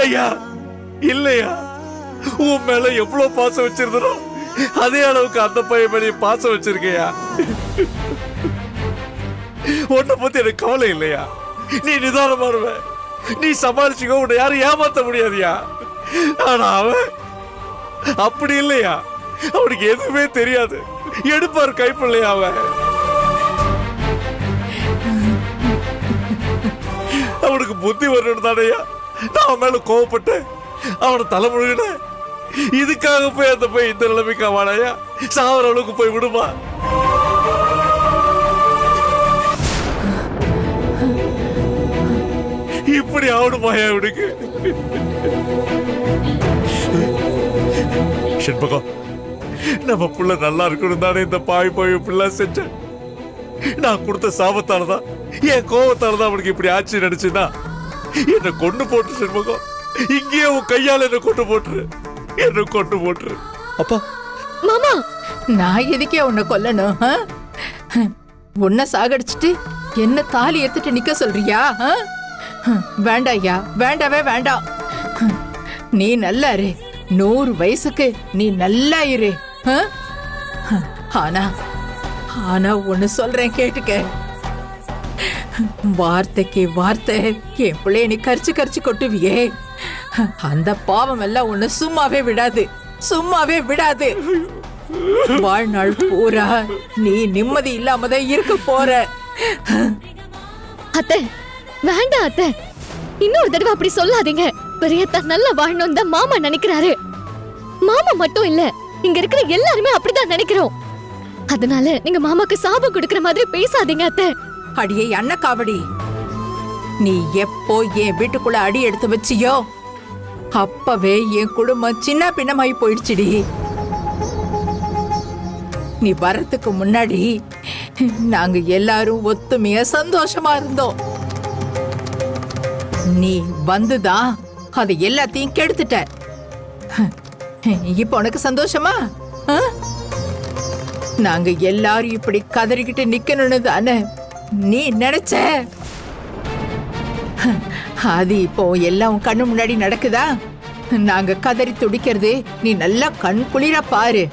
ஐயா இல்லையா, உன் மேல எவ்வளவு பாசம் வச்சிருந்தோம் அதே அளவுக்கு அந்த பையன் மேலே பாசம் வச்சிருக்கையா. உன்னை பத்தி எனக்கு கவலை இல்லையா? நீ நிதானமானவ, நீ சமாளிச்சுக்கோ, உன்னை யாரும் ஏமாத்த முடியாதியா. ஆனா அவன் அப்படி இல்லையா, அவனுக்கு எதுவுமே தெரியாது, எடுப்பார் கைப்பிள்ளையா. அவன் அவனுக்கு புத்தி வரணும் தானையா நான் அவன் மேல கோவப்பட்டு அவனை தலைமுழுகின. இதுக்காக போய் அந்த போய் இந்த நிலைமைக்கு வாடாயா, சாவர அளவுக்கு போய் விடுமா? இப்படி ஆவணுமாயா இவனுக்கு? செண்பகம், நம்ம புள்ள நல்லா இருக்கணும் தானே இந்த பாய் பிள்ளை செஞ்ச. நான் கொடுத்த சாபத்தாலதான், என் கோபத்தாலதான் அவனுக்கு இப்படி ஆட்சி நடிச்சுன்னா என்னை கொண்டு போட்டு செண்பகம், இங்கேயே உன் கையால என்ன கொண்டு போட்டுரு, என்ன கொண்டு போட்டுரு. அப்பா மாமா, நான் எதுக்கே உன்னை கொல்லணும்? உன்னை சாகடிச்சிட்டு என்ன தாலி எடுத்துட்டு நிக்க சொல்றியா? வேண்டாம் ஐயா, வேண்டாவே வேண்டாம். நீ நல்லா இரு, 100 வயசுக்கு நீ நல்லா இரு. ஆனா ஆனா ஒண்ணு சொல்றேன் கேட்டுக்க. வார்த்தைக்கு வார்த்தை என் பிள்ளைய நீ கரிச்சு கொட்டுவியே, அந்த பாவம் எல்லாம் ஒண்ணு சும்மாவே விடாது, சும்மாவே விடாது. வாழ்நாள் பூரா நீ நிம்மதி இல்லாமதான் இருக்க போற. அத்தை வேண்டாம் அத்தை, இன்னொரு தடவை அப்படி சொல்லாதீங்க. பெரியத்தா நல்லா வாழணும் தான் மாமா நினைக்கிறாரு. மாமா மட்டும் இல்ல, இங்க இருக்கிற எல்லாருமே அப்படிதான் நினைக்கிறோம். அதனால நீங்க மாமாக்கு சாபம் கொடுக்கிற மாதிரி பேசாதீங்க அத்தை. அடியே அண்ணக்காவடி, நீ எப்போ என் வீட்டுக்குள்ள அடி எடுத்து வச்சியோ அப்பவே என் குடும்பம் சின்ன பின்னமாயி போயிடுச்சுடி. நீ வர்றதுக்கு முன்னாடி நாங்க எல்லாரும் ஒத்துமையா சந்தோஷமா இருந்தோம். நீ வந்துதான் அதை எல்லாத்தையும் கெடுத்துட்ட. இப்ப உனக்கு சந்தோஷமா? நாங்க எல்லாரும் இப்படி கதறிக்கிட்டு நிக்கணும்னு தானே நீ நினைச்ச? அது இப்போ எல்லாம் கண்ணு முன்னாடி நடக்குதா? நாங்க கதறி துடிக்கிறது நீ நல்லா கண் குளிர பாரு.